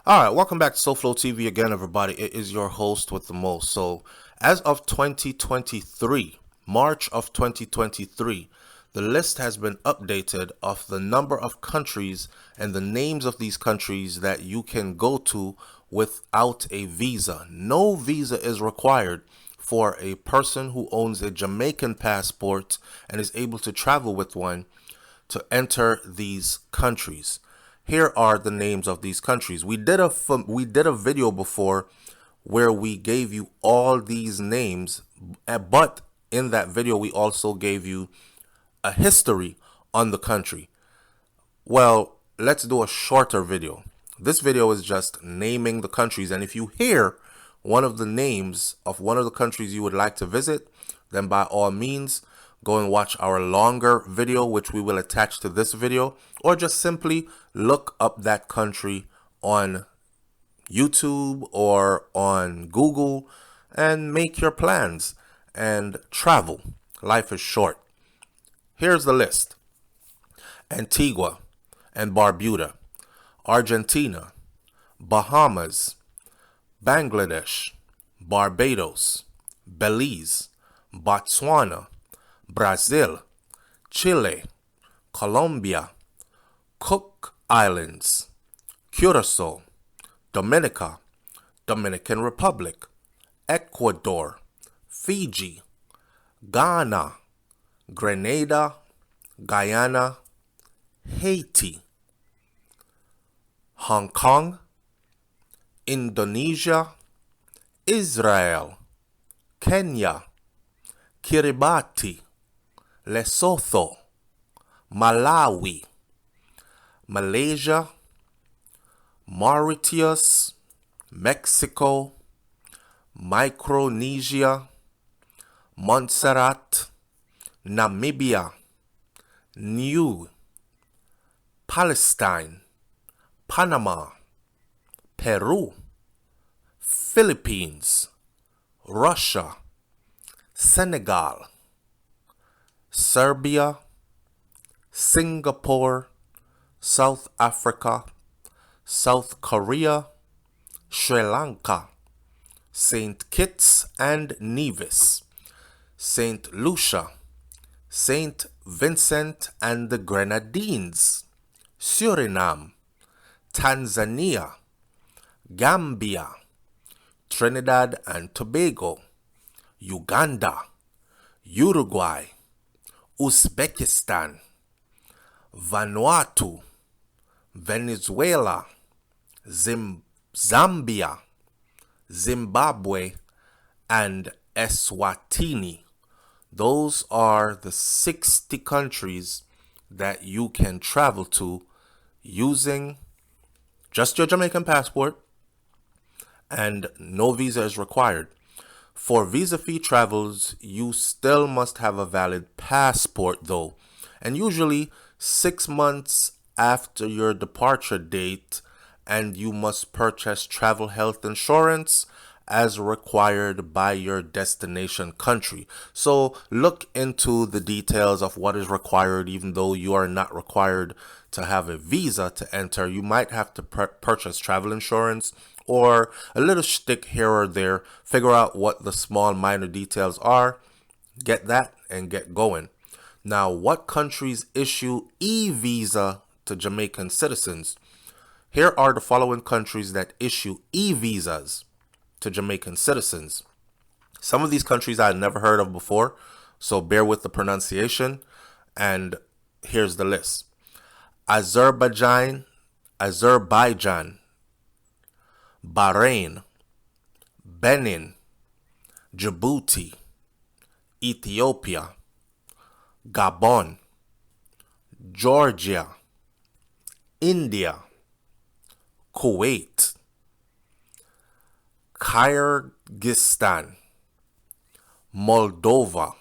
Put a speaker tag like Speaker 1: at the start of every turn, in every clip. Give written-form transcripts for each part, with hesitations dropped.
Speaker 1: All right, welcome back to SouFLoTV again, everybody. It is your host with the most. So, as of 2023, March of 2023, the list has been updated of the number of countries and the names of these countries that you can go to without a visa. No visa is required for a person who owns a Jamaican passport and is able to travel with one to enter these countries. Here are the names of these countries. We did a video before where we gave you all these names, but in that video we also gave you a history on the country. Well, let's do a shorter video. This video is just naming the countries, and if you hear one of the names of one of the countries you would like to visit, then by all means go and watch our longer video, which we will attach to this video, or just simply look up that country on YouTube or on Google and make your plans and travel. Life is short. Here's the list: Antigua and Barbuda, Argentina, Bahamas, Bangladesh, Barbados, Belize, Botswana, Brazil, Chile, Colombia, Cook Islands, Curacao, Dominica, Dominican Republic, Ecuador, Fiji, Ghana, Grenada, Guyana, Haiti, Hong Kong, Indonesia, Israel, Kenya, Kiribati, Lesotho, Malawi, Malaysia, Mauritius, Mexico, Micronesia, Montserrat, Namibia, Niue, Palestine, Panama, Peru, Philippines, Russia, Senegal, Serbia, Singapore, South Africa, South Korea, Sri Lanka, St. Kitts and Nevis, St. Lucia, St. Vincent and the Grenadines, Suriname, Tanzania, Gambia, Trinidad and Tobago, Uganda, Uruguay, Uzbekistan, Vanuatu, Venezuela, Zambia, Zimbabwe, and Eswatini. Those are the 60 countries that you can travel to using just your Jamaican passport, and no visa is required. For visa-free travels, you still must have a valid passport though, and usually 6 months after your departure date, and you must purchase travel health insurance as required by your destination country. So look into the details of what is required. Even though you are not required to have a visa to enter, you might have to purchase travel insurance or a little shtick here or there. Figure out what the small minor details are, get that, and get going. Now, what countries issue e-visa to Jamaican citizens? Here are the following countries that issue e-visas to Jamaican citizens. Some of these countries I had never heard of before, so bear with the pronunciation, and here's the list: Azerbaijan, Bahrain, Benin, Djibouti, Ethiopia, Gabon, Georgia, India, Kuwait, Kyrgyzstan, Moldova,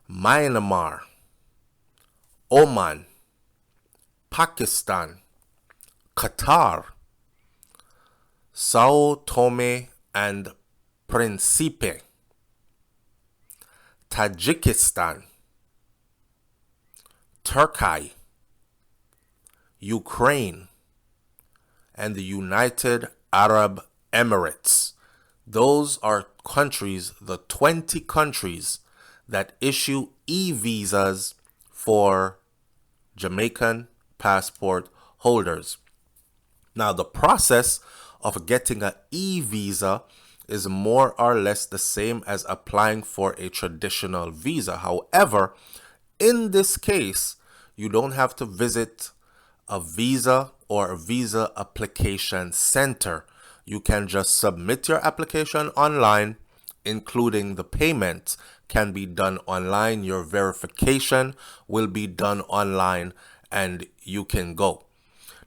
Speaker 1: Myanmar, Oman, Pakistan, Qatar, Sao Tome and Principe, Tajikistan, Turkey, Ukraine, and the United Arab Emirates. Those are countries, the 20 countries that issue e-visas for Jamaican passport holders. Now, the process of getting an e-visa is more or less the same as applying for a traditional visa. However, in this case, you don't have to visit a visa or a visa application center. You can just submit your application online, including the payment can be done online. Your verification will be done online and you can go.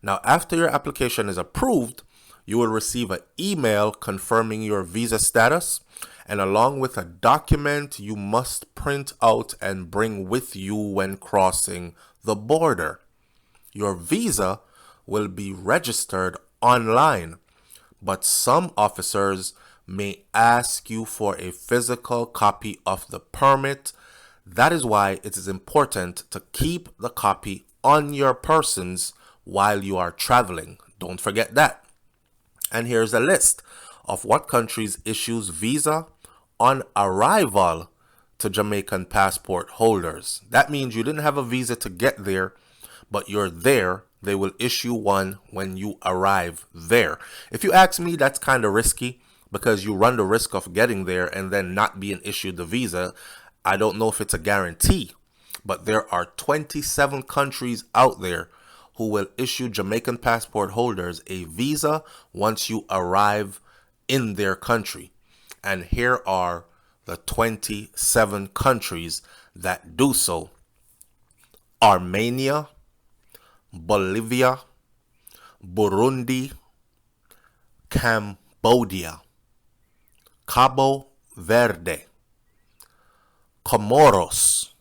Speaker 1: Now, after your application is approved, you will receive an email confirming your visa status, and along with a document you must print out and bring with you when crossing the border. Your visa will be registered online, but some officers may ask you for a physical copy of the permit. That is why it is important to keep the copy on your persons while you are traveling. Don't forget that. And here's a list of what countries issues visa on arrival to Jamaican passport holders. That means you didn't have a visa to get there, but you're there. They will issue one when you arrive there. If you ask me, that's kind of risky because you run the risk of getting there and then not being issued the visa. I don't know if it's a guarantee, but there are 27 countries out there who will issue Jamaican passport holders a visa once you arrive in their country. And here are the 27 countries that do so: Armenia, Bolivia, Burundi, Cambodia, Cabo Verde, Comoros,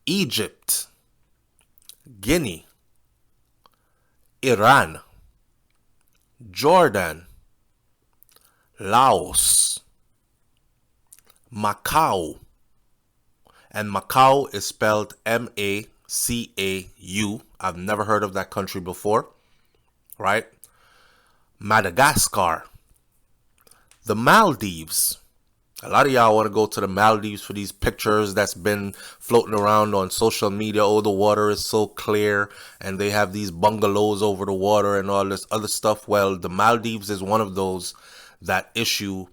Speaker 1: Egypt, Guinea, Iran, Jordan, Laos, Macau, and Macau is spelled Macau. I've never heard of that country before, right? Madagascar, the Maldives. A lot of y'all want to go to the Maldives for these pictures that's been floating around on social media. Oh, the water is so clear and they have these bungalows over the water and all this other stuff. Well, the Maldives is one of those that issue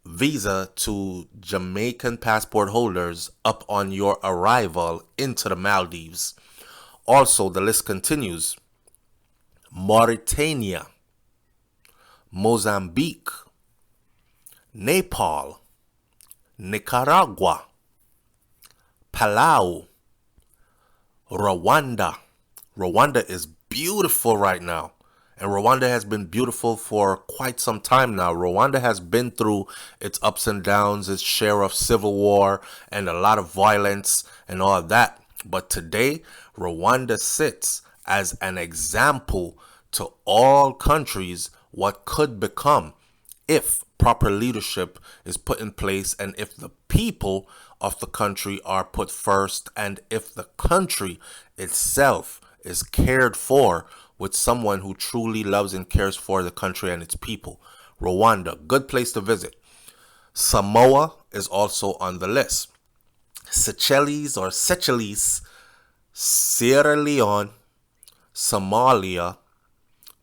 Speaker 1: visa to Jamaican passport holders up on your arrival into the Maldives. Also, the list continues: Mauritania, Mozambique, Nepal, Nicaragua, Palau, Rwanda. Rwanda is beautiful right now. And Rwanda has been beautiful for quite some time now. Rwanda has been through its ups and downs, its share of civil war and a lot of violence and all that. But today, Rwanda sits as an example to all countries what could become if proper leadership is put in place and if the people of the country are put first and if the country itself is cared for with someone who truly loves and cares for the country and its people. Rwanda, good place to visit. Samoa is also on the list. Seychelles, Sierra Leone, Somalia,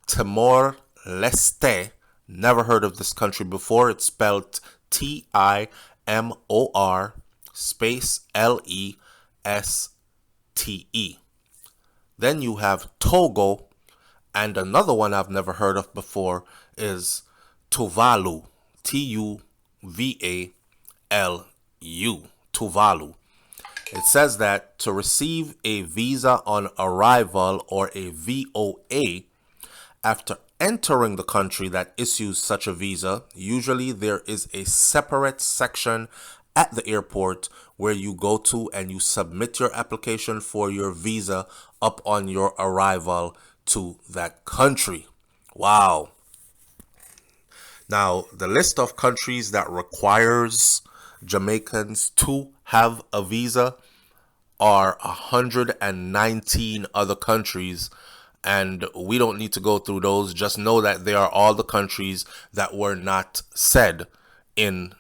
Speaker 1: Timor-Leste. Never heard of this country before. It's spelled Timor Leste. Then you have Togo, and another one I've never heard of before is Tuvalu, Tuvalu, Tuvalu. It says that to receive a visa on arrival or a VOA, after entering the country that issues such a visa, usually there is a separate section at the airport where you go to and you submit your application for your visa up on your arrival to that country. Wow. Now, the list of countries that requires Jamaicans to have a visa are 119 other countries, and we don't need to go through those. Just know that they are all the countries that were not said in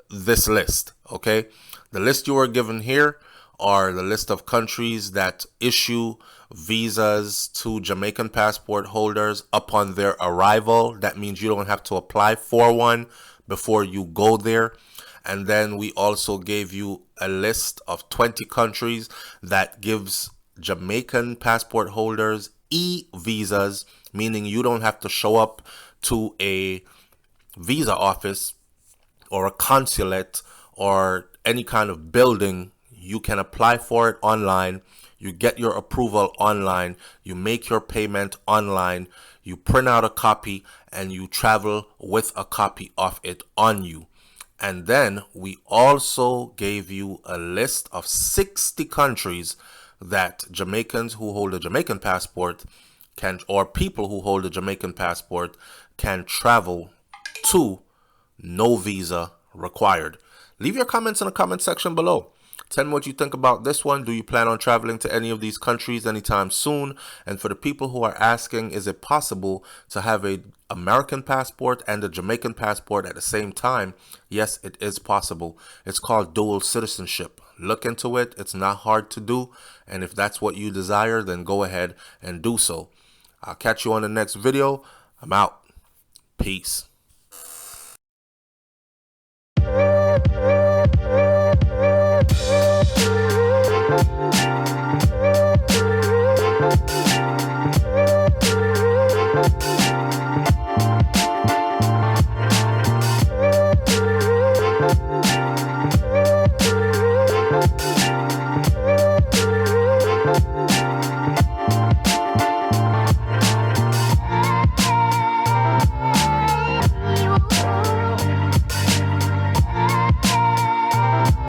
Speaker 1: this list, okay? The list you were given here are the list of countries that issue visas to Jamaican passport holders upon their arrival. That means you don't have to apply for one before you go there. And then we also gave you a list of 20 countries that gives Jamaican passport holders e-visas, meaning you don't have to show up to a visa office or a consulate or any kind of building. You can apply for it online. You get your approval online. You make your payment online. You print out a copy and you travel with a copy of it on you. And then we also gave you a list of 60 countries that Jamaicans who hold a Jamaican passport can, or people who hold a Jamaican passport can travel to, no visa required. Leave your comments in the comment section below. Tell me what you think about this one. Do you plan on traveling to any of these countries anytime soon? And for the people who are asking, is it possible to have an American passport and a Jamaican passport at the same time? Yes, it is possible. It's called dual citizenship. Look into it. It's not hard to do. And if that's what you desire, then go ahead and do so. I'll catch you on the next video. I'm out. Peace.